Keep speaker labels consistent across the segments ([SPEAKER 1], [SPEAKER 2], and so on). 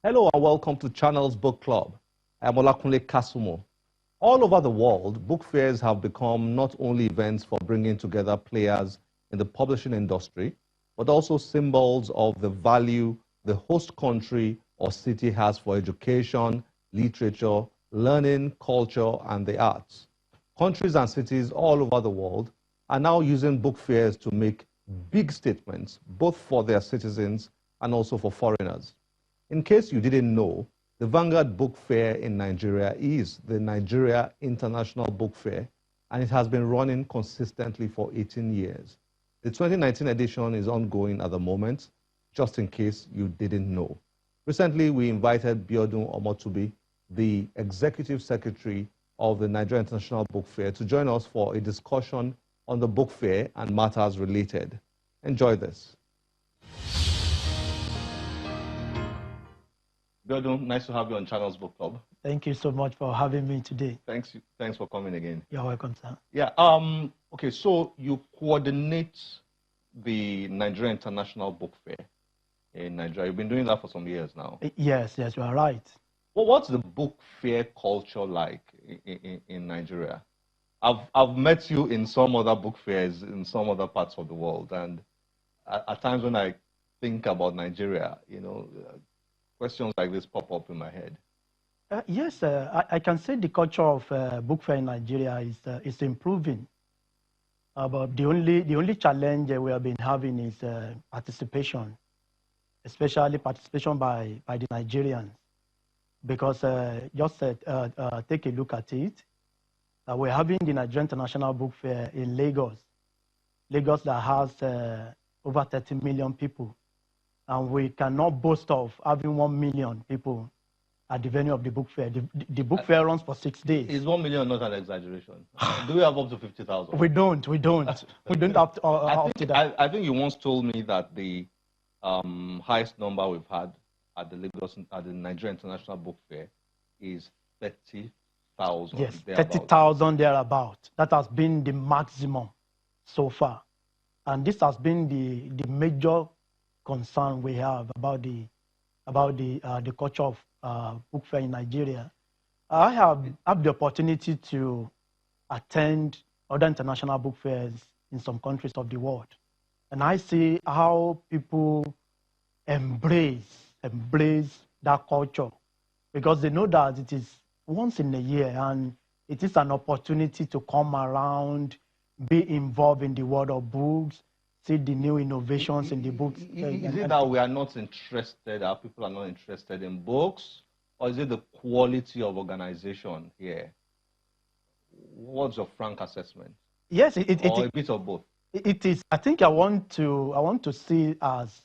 [SPEAKER 1] Hello and welcome to Channel's Book Club. I'm Olakunle Kasumo. All over the world, book fairs have become not only events for bringing together players in the publishing industry, but also symbols of the value the host country or city has for education, literature, learning, culture, and the arts. Countries and cities all over the world are now using book fairs to make big statements, both for their citizens and also for foreigners. In case you didn't know, the Vanguard Book Fair in Nigeria is the Nigeria International Book Fair, and it has been running consistently for 18 years. The 2019 edition is ongoing at the moment, just in case you didn't know. Recently, we invited Biodun Omotubi, the Executive Secretary of the Nigeria International Book Fair, to join us for a discussion on the book fair and matters related. Enjoy this. Biodun, nice to have you on Channel's Book Club.
[SPEAKER 2] Thank you so much for having me today.
[SPEAKER 1] Thanks for coming again.
[SPEAKER 2] You're welcome, sir.
[SPEAKER 1] Yeah. Okay. So you coordinate the Nigeria International Book Fair in Nigeria. You've been doing that for some years now.
[SPEAKER 2] Yes, you are right.
[SPEAKER 1] Well, what's the book fair culture like in Nigeria? I've met you in some other book fairs in some other parts of the world, and at times when I think about Nigeria, questions like this pop up in my head.
[SPEAKER 2] Yes, I can say the culture of book fair in Nigeria is improving. But the only challenge we have been having is participation, especially participation by the Nigerians. Because just take a look at it. We're having the Nigeria International Book Fair in Lagos. Lagos that has over 30 million people. And we cannot boast of having 1 million people at the venue of the book fair. The book fair runs for 6 days.
[SPEAKER 1] Is 1 million not an exaggeration? Do we have up to 50,000?
[SPEAKER 2] We don't. We don't have to that.
[SPEAKER 1] I think you once told me that the highest number we've had at the Nigeria International Book Fair is 30,000.
[SPEAKER 2] Yes, 30,000 thereabout. That has been the maximum so far. And this has been the major concern we have about the culture of book fair in Nigeria. I have the opportunity to attend other international book fairs in some countries of the world, and I see how people embrace that culture because they know that it is once in a year and it is an opportunity to come around, be involved in the world of books, see the new innovations in the books.
[SPEAKER 1] Is it that we are not interested, our people are not interested in books, or is it the quality of organization here? What's your frank assessment?
[SPEAKER 2] Yes,
[SPEAKER 1] or a bit of both.
[SPEAKER 2] It is. I think I want to see it as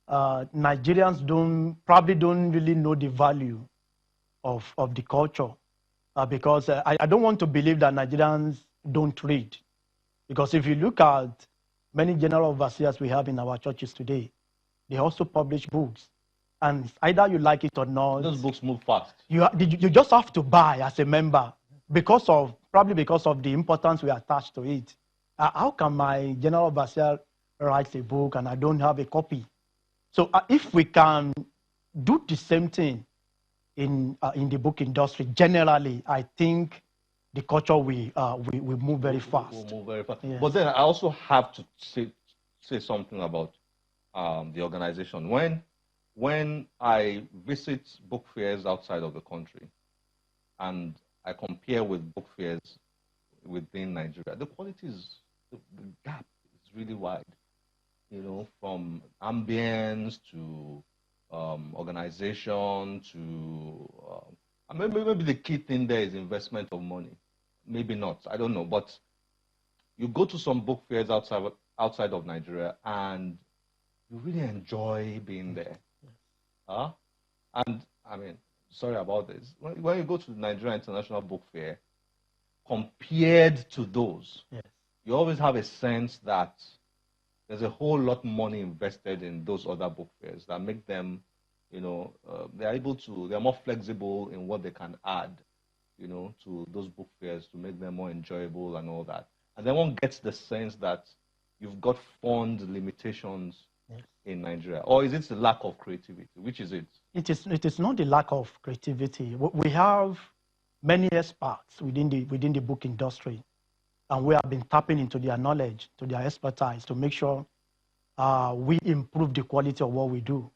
[SPEAKER 2] Nigerians probably don't really know the value of the culture because I don't want to believe that Nigerians don't read, because if you look at many general overseers we have in our churches today, they also publish books. And either you like it or not,
[SPEAKER 1] those books move fast.
[SPEAKER 2] You just have to buy as a member probably because of the importance we attach to it. How can my general overseer write a book and I don't have a copy? So if we can do the same thing in the book industry, generally, I think the culture we move very fast.
[SPEAKER 1] We'll move very fast.
[SPEAKER 2] Yes.
[SPEAKER 1] But then I also have to say something about the organization. When I visit book fairs outside of the country and I compare with book fairs within Nigeria, the quality the gap is really wide. From ambience to organization to maybe the key thing there is investment of money. Maybe not. I don't know. But you go to some book fairs outside of Nigeria and you really enjoy being there. And I mean, sorry about this. When you go to the Nigeria International Book Fair, compared to those,
[SPEAKER 2] yes,
[SPEAKER 1] you always have a sense that there's a whole lot of money invested in those other book fairs that make them, they're more flexible in what they can add, to those book fairs to make them more enjoyable and all that. And then one gets the sense that you've got fund limitations in Nigeria? Or is it the lack of creativity? Which is it?
[SPEAKER 2] It is not the lack of creativity. We have many experts within the book industry, and we have been tapping into their knowledge, to their expertise, to make sure we improve the quality of what we do.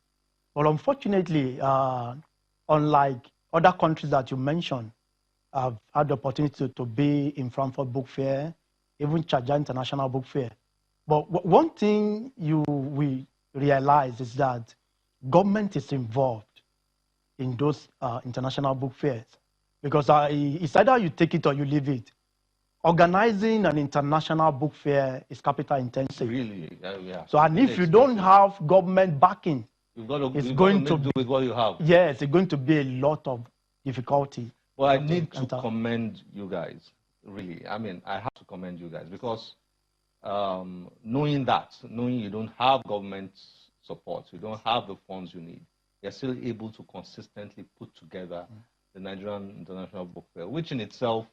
[SPEAKER 2] But unfortunately, unlike other countries that you mentioned, I've had the opportunity to be in Frankfurt Book Fair, even Chaja International Book Fair. But one thing we realize is that government is involved in those international book fairs, because it's either you take it or you leave it. Organizing an international book fair is capital intensive.
[SPEAKER 1] Really? Yeah.
[SPEAKER 2] So, and if you don't have government backing,
[SPEAKER 1] it's going to do with what you have.
[SPEAKER 2] Yes, it's going to be a lot of difficulty.
[SPEAKER 1] Well, I need to commend you guys, really. I mean, I have to commend you guys, because knowing you don't have government support, you don't have the funds you need, you're still able to consistently put together the Nigerian International Book Fair, which in itself,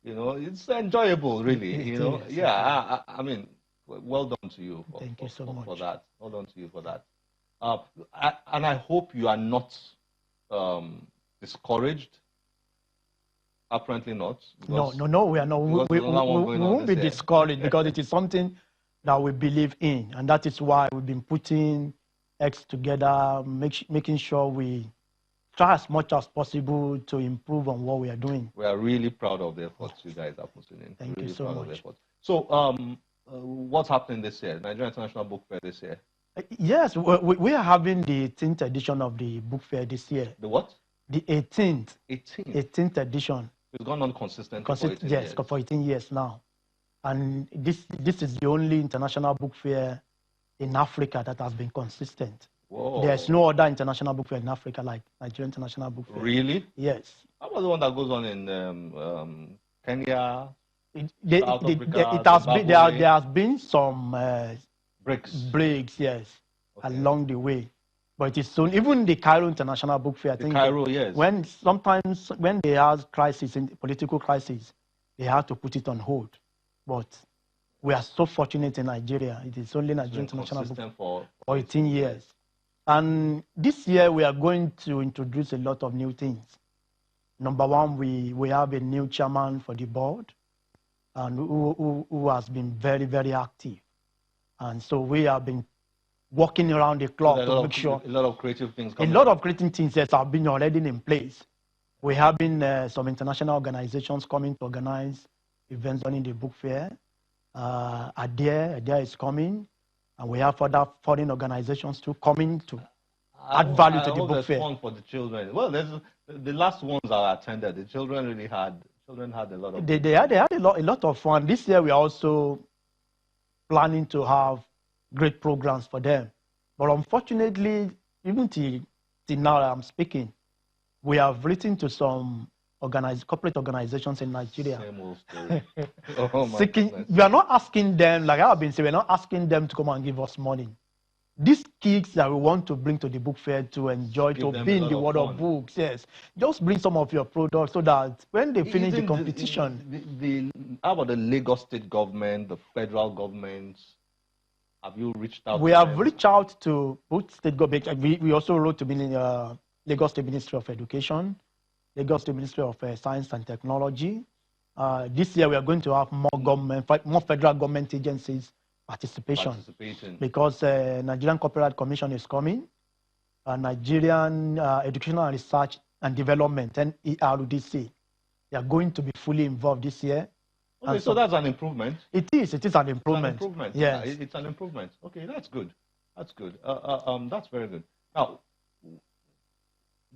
[SPEAKER 1] it's enjoyable, really. Yeah. I mean, well done to you for that. Well done to you for that. And I hope you are not discouraged. Apparently not.
[SPEAKER 2] No, we are not. We won't be discouraged, because it is something that we believe in, and that is why we've been putting X together, making sure we try as much as possible to improve on what we are doing.
[SPEAKER 1] We are really proud of the efforts you guys are putting in.
[SPEAKER 2] Thank you so much.
[SPEAKER 1] So, what's happening this year? Nigerian International Book Fair this year?
[SPEAKER 2] Yes, we are having the 18th edition of the book fair this year.
[SPEAKER 1] The what?
[SPEAKER 2] The 18th.
[SPEAKER 1] 18th
[SPEAKER 2] edition.
[SPEAKER 1] It's gone on consistently for 18 years.
[SPEAKER 2] Yes, for 18 years now. And this is the only international book fair in Africa that has been consistent.
[SPEAKER 1] Whoa.
[SPEAKER 2] There's no other international book fair in Africa like Nigerian International Book Fair.
[SPEAKER 1] Really?
[SPEAKER 2] Yes.
[SPEAKER 1] How about the one that goes on in Kenya,
[SPEAKER 2] South Africa, there has been some breaks, yes, along the way. But it is soon. Even the Cairo International Book Fair, I think.
[SPEAKER 1] Cairo, yes.
[SPEAKER 2] Sometimes when they have crisis, in political crisis, they have to put it on hold. But we are so fortunate in Nigeria. It is only Nigerian International Book Fair for 18 years. And this year we are going to introduce a lot of new things. Number one, we have a new chairman for the board, and who has been very, very active. And so we have been working around the clock to make sure
[SPEAKER 1] a lot of creative things.
[SPEAKER 2] A lot of creative things that have been already in place. We have been some international organizations coming to organize events during the book fair. ADIA is coming, and we have other foreign organizations too coming to add value to the book fair.
[SPEAKER 1] Fun for the children. Well, the last ones I attended, the children really had a lot of.
[SPEAKER 2] They had a lot of fun. This year we are also planning to have great programs for them. But unfortunately, even till now I'm speaking, we have written to some corporate organizations in Nigeria.
[SPEAKER 1] Same old story. Oh my goodness.
[SPEAKER 2] We are not asking them, like I have been saying, we're not asking them to come and give us money. These kids that we want to bring to the book fair to enjoy, to be in the world of books, yes. Just bring some of your products so that when they finish the competition.
[SPEAKER 1] How about the Lagos state government, the federal government? Have you reached out?
[SPEAKER 2] We have reached out to both state government. We also wrote to Lagos State Ministry of Education, Lagos State Ministry of Science and Technology. This year we are going to have more federal government agencies participation. Because Nigerian Copyright Commission is coming, Nigerian Educational Research and Development, NERDC. They are going to be fully involved this year.
[SPEAKER 1] Okay, so that's an improvement.
[SPEAKER 2] It is an improvement.
[SPEAKER 1] Yes. Yeah, it's an improvement. Okay, that's good. That's good. That's very good. Now,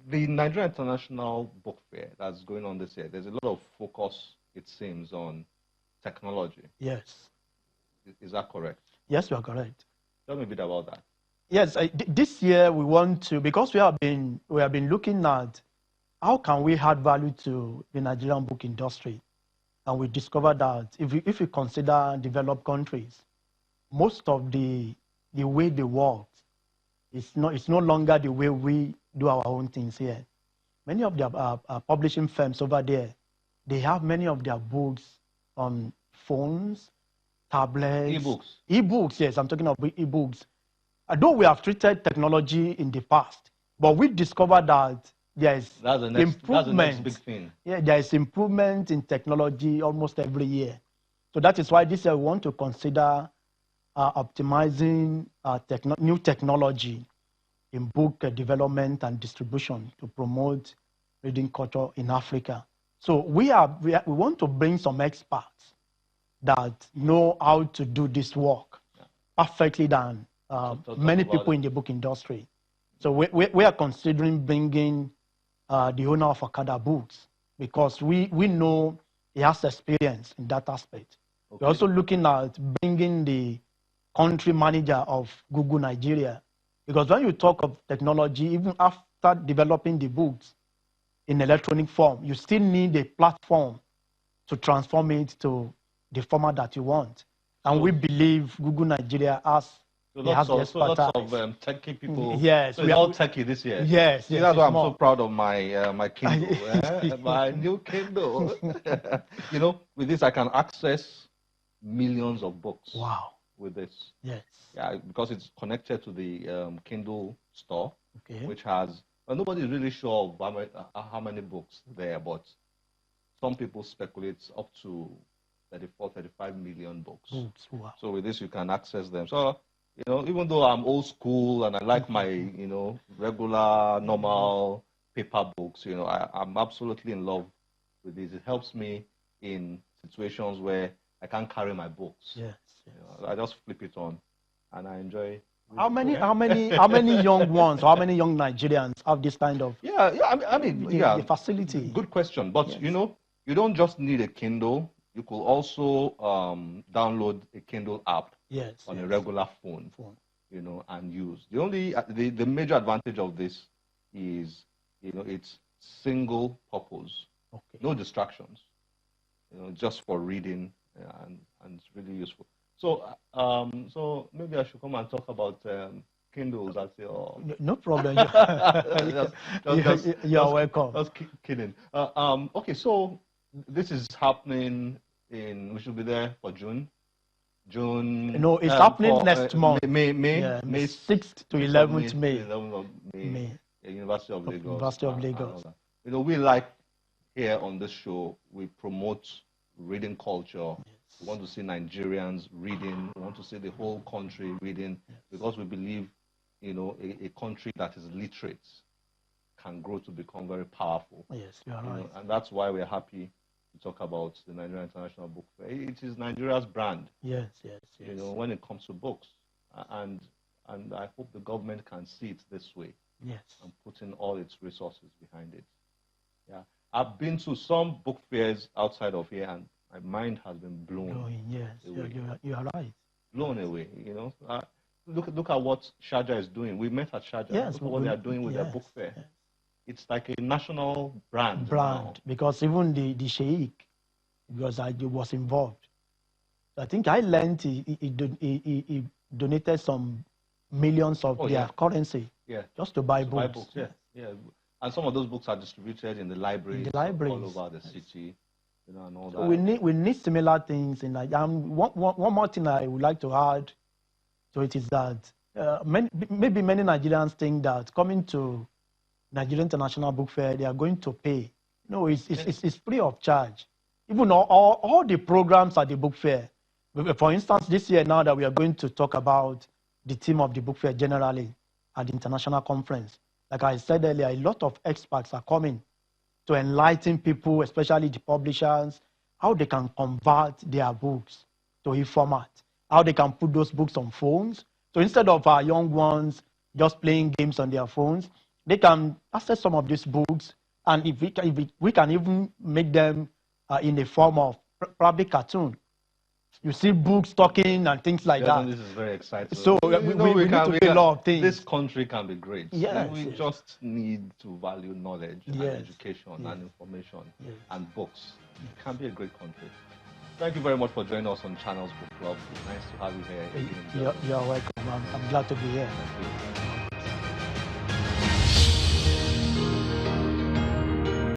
[SPEAKER 1] the Nigerian International Book Fair that's going on this year, there's a lot of focus, it seems, on technology.
[SPEAKER 2] Yes.
[SPEAKER 1] Is that correct?
[SPEAKER 2] Yes, you are correct.
[SPEAKER 1] Tell me a bit about that.
[SPEAKER 2] Yes, this year we want to, because we have been looking at how can we add value to the Nigerian book industry. And we discovered that if we consider developed countries, most of the way they work it's no longer the way we do our own things here. Many of the publishing firms over there, they have many of their books on phones, tablets.
[SPEAKER 1] E-books.
[SPEAKER 2] E-books, yes, I'm talking about e-books. Though we have treated technology in the past, but we discovered that there is improvement.
[SPEAKER 1] That's the next big thing.
[SPEAKER 2] Yeah, there is improvement in technology almost every year. So that is why this year we want to consider optimizing new technology in book development and distribution to promote reading culture in Africa. So we want to bring some experts that know how to do this work perfectly than many people in the book industry. So we are considering bringing the owner of Okada Books because we know he has experience in that aspect. Okay. We're also looking at bringing the country manager of Google Nigeria, because when you talk of technology, even after developing the books in electronic form, you still need a platform to transform it to the format that you want. And we believe Google Nigeria has the expertise.
[SPEAKER 1] So lots of techie people.
[SPEAKER 2] Yes.
[SPEAKER 1] So it's all techie this year.
[SPEAKER 2] Yes.
[SPEAKER 1] See, that's why I'm so proud of my my Kindle, my new Kindle. You know, with this I can access millions of books.
[SPEAKER 2] Wow.
[SPEAKER 1] With this.
[SPEAKER 2] Yes.
[SPEAKER 1] Yeah, because it's connected to the Kindle store,
[SPEAKER 2] okay,
[SPEAKER 1] which has, well, nobody's really sure of how many books there, but some people speculate up to 34, 35 million books.
[SPEAKER 2] Wow.
[SPEAKER 1] So with this, you can access them. So, you know, even though I'm old school and I like my, you know, regular, normal paper books, you know, I'm absolutely in love with this. It helps me in situations where I can't carry my books.
[SPEAKER 2] Yes.
[SPEAKER 1] You know, I just flip it on, and I enjoy.
[SPEAKER 2] How many young ones, or how many young Nigerians have this kind of
[SPEAKER 1] the
[SPEAKER 2] facility?
[SPEAKER 1] Good question, but yes, you know, you don't just need a Kindle. You could also download a Kindle app on a regular phone, you know, and use. The major advantage of this is, you know, it's single purpose, no distractions, you know, just for reading, and it's really useful. So, so maybe I should come and talk about Kindles at your...
[SPEAKER 2] No problem. You're welcome.
[SPEAKER 1] Just kidding. Okay, so this is happening we should be there for June.
[SPEAKER 2] No, it's happening next month.
[SPEAKER 1] May
[SPEAKER 2] 6th to 11th May.
[SPEAKER 1] 11th of May. University of Lagos.
[SPEAKER 2] University of Lagos.
[SPEAKER 1] You know, we like here on this show, we promote reading culture. We want to see Nigerians reading. We want to see the whole country reading, because we believe, you know, a country that is literate can grow to become very powerful.
[SPEAKER 2] Yes, you are right.
[SPEAKER 1] And that's why we're happy to talk about the Nigerian International Book Fair. It is Nigeria's brand.
[SPEAKER 2] Yes.
[SPEAKER 1] You know, when it comes to books, and I hope the government can see it this way.
[SPEAKER 2] Yes.
[SPEAKER 1] And put in all its resources behind it. Yeah, I've been to some book fairs outside of here, and my mind has been blown away.
[SPEAKER 2] You are right.
[SPEAKER 1] Blown away, you know. Look at what Sharjah is doing. We met at Sharjah.
[SPEAKER 2] Yes,
[SPEAKER 1] look at what they are doing with their book fair. Yes. It's like a national brand now.
[SPEAKER 2] Because even the Sheikh, because I was involved, I think I learned he donated some millions of their currency just to buy books.
[SPEAKER 1] Yeah. And some of those books are distributed in the libraries, all over the city. You know, and all that.
[SPEAKER 2] We need similar things in Nigeria. One more thing I would like to add to it is that maybe many Nigerians think that coming to Nigerian International Book Fair, they are going to pay. No, it's free of charge. Even all the programs at the book fair. For instance, this year now that we are going to talk about the theme of the book fair generally at the international conference, like I said earlier, a lot of experts are coming to enlighten people, especially the publishers, how they can convert their books to e-format, how they can put those books on phones. So instead of our young ones just playing games on their phones, they can access some of these books, and if we can even make them in the form of probably cartoon. You see books talking and things like that.
[SPEAKER 1] This is very exciting.
[SPEAKER 2] So we need to do a lot of things.
[SPEAKER 1] This country can be great.
[SPEAKER 2] Yes,
[SPEAKER 1] we just need to value knowledge and education and information and books. It can be a great country. Thank you very much for joining us on Channels Book Club. It's nice to have you here.
[SPEAKER 2] You're welcome. I'm glad to be here.
[SPEAKER 1] Thank you.